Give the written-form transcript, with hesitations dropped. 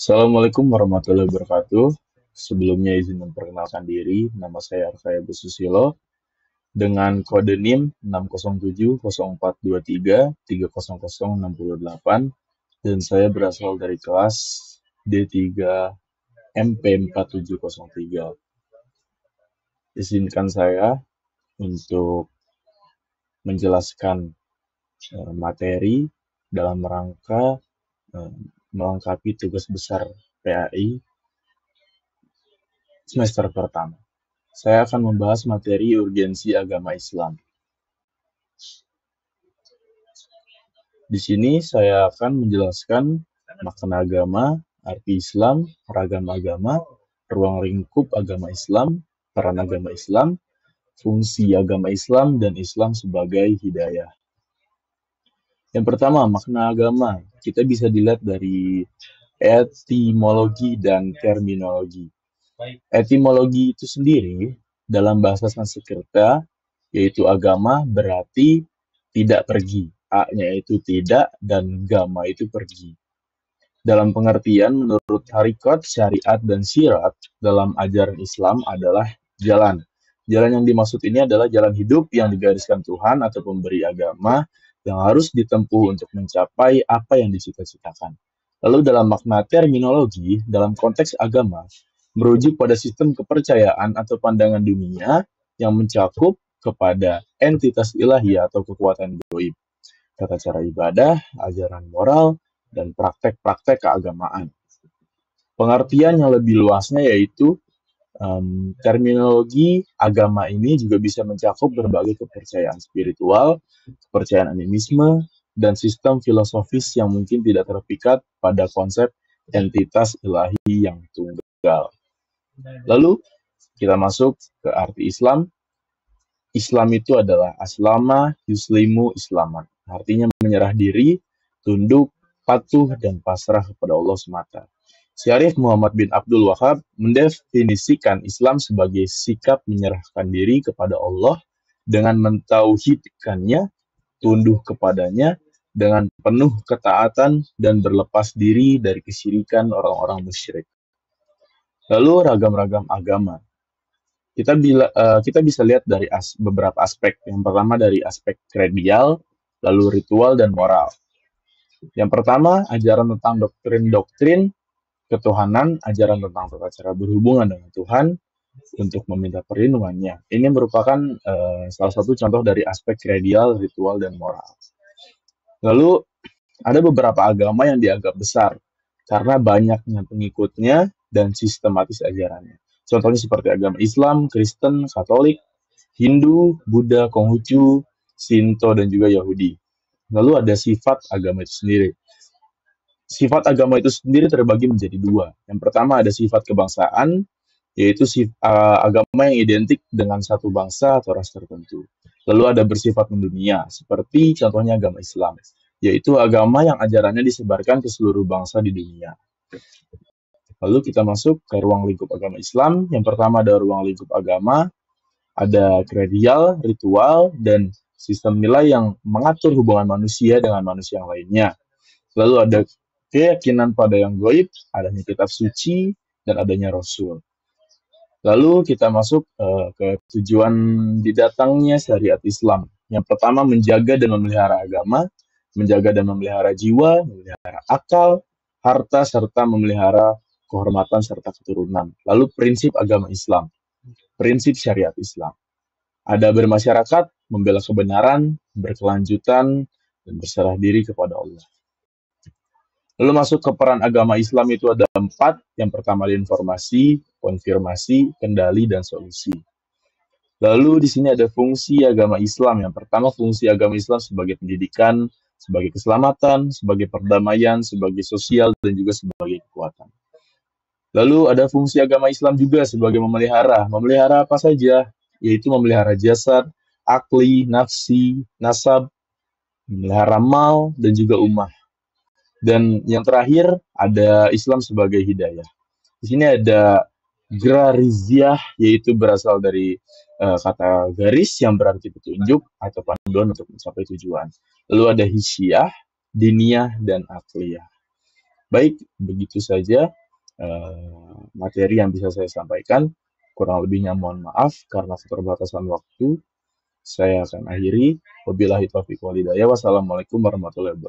Assalamualaikum warahmatullahi wabarakatuh. Sebelumnya izin memperkenalkan diri, nama saya Arfaya Susilo dengan kode NIM 6070423300608 dan saya berasal dari kelas D3 MP4703. Izinkan saya untuk menjelaskan materi dalam rangka eh, melengkapi tugas besar PAI semester pertama. Saya akan membahas materi urgensi agama Islam. Di sini saya akan menjelaskan makna agama, arti Islam, ragam agama, ruang lingkup agama Islam, peran agama Islam, fungsi agama Islam, dan Islam sebagai hidayah. Yang pertama, makna agama. Kita bisa dilihat dari etimologi dan terminologi. Etimologi itu sendiri dalam bahasa Sanskerta yaitu agama berarti tidak pergi. A-nya itu tidak dan gama itu pergi. Dalam pengertian menurut Harikot, syariat, dan syirat dalam ajaran Islam adalah jalan. Jalan yang dimaksud ini adalah jalan hidup yang digariskan Tuhan atau pemberi agama yang harus ditempuh untuk mencapai apa yang dicita-citakan. Lalu dalam makna terminologi, dalam konteks agama, merujuk pada sistem kepercayaan atau pandangan dunia yang mencakup kepada entitas ilahi atau kekuatan gaib, tata cara ibadah, ajaran moral, dan praktek-praktek keagamaan. Pengertian yang lebih luasnya yaitu terminologi agama ini juga bisa mencakup berbagai kepercayaan spiritual, kepercayaan animisme, dan sistem filosofis yang mungkin tidak terpikat pada konsep entitas ilahi yang tunggal. Lalu kita masuk ke arti Islam. Islam itu adalah aslama yuslimu islaman. Artinya menyerah diri, tunduk, patuh, dan pasrah kepada Allah semata. Syarif Muhammad bin Abdul Wahab mendefinisikan Islam sebagai sikap menyerahkan diri kepada Allah dengan mentauhidkannya, tunduk kepadanya, dengan penuh ketaatan dan berlepas diri dari kesyirikan orang-orang musyrik. Lalu ragam-ragam agama. Kita bisa lihat dari beberapa aspek. Yang pertama dari aspek kredial, lalu ritual dan moral. Yang pertama, ajaran tentang doktrin-doktrin ketuhanan, ajaran tentang tata cara berhubungan dengan Tuhan untuk meminta perlindungannya. Ini merupakan salah satu contoh dari aspek kredial, ritual, dan moral. Lalu ada beberapa agama yang dianggap besar karena banyaknya pengikutnya dan sistematis ajarannya. Contohnya seperti agama Islam, Kristen, Katolik, Hindu, Buddha, Konghucu, Shinto, dan juga Yahudi. Lalu ada sifat agama itu sendiri. Sifat agama itu sendiri terbagi menjadi dua. Yang pertama ada sifat kebangsaan, yaitu agama yang identik dengan satu bangsa atau ras tertentu. Lalu ada bersifat mendunia, seperti contohnya agama Islam, yaitu agama yang ajarannya disebarkan ke seluruh bangsa di dunia. Lalu kita masuk ke ruang lingkup agama Islam. Yang pertama ada ruang lingkup agama, ada kredial, ritual, dan sistem nilai yang mengatur hubungan manusia dengan manusia yang lainnya. Lalu ada keyakinan pada yang gaib, adanya kitab suci, dan adanya rasul. Lalu kita masuk ke tujuan didatangnya syariat Islam. Yang pertama menjaga dan memelihara agama, menjaga dan memelihara jiwa, memelihara akal, harta, serta memelihara kehormatan serta keturunan. Lalu prinsip agama Islam, prinsip syariat Islam. Ada bermasyarakat, membela kebenaran, berkelanjutan, dan berserah diri kepada Allah. Lalu masuk ke peran agama Islam itu ada 4. Yang pertama informasi, konfirmasi, kendali, dan solusi. Lalu di sini ada fungsi agama Islam. Yang pertama fungsi agama Islam sebagai pendidikan, sebagai keselamatan, sebagai perdamaian, sebagai sosial, dan juga sebagai kekuatan. Lalu ada fungsi agama Islam juga sebagai memelihara. Memelihara apa saja? Yaitu memelihara jasad, akli, nafsi, nasab, memelihara mal, dan juga ummah. Dan yang terakhir ada Islam sebagai hidayah. Di sini ada grariziyah, yaitu berasal dari kata garis yang berarti petunjuk atau panduan untuk mencapai tujuan. Lalu ada hisyah, diniyah, dan akliyah. Baik, begitu saja materi yang bisa saya sampaikan. Kurang lebihnya mohon maaf karena keterbatasan waktu. Saya akan akhiri. Wabillahi taufiq walhidayah. Wassalamualaikum warahmatullahi wabarakatuh.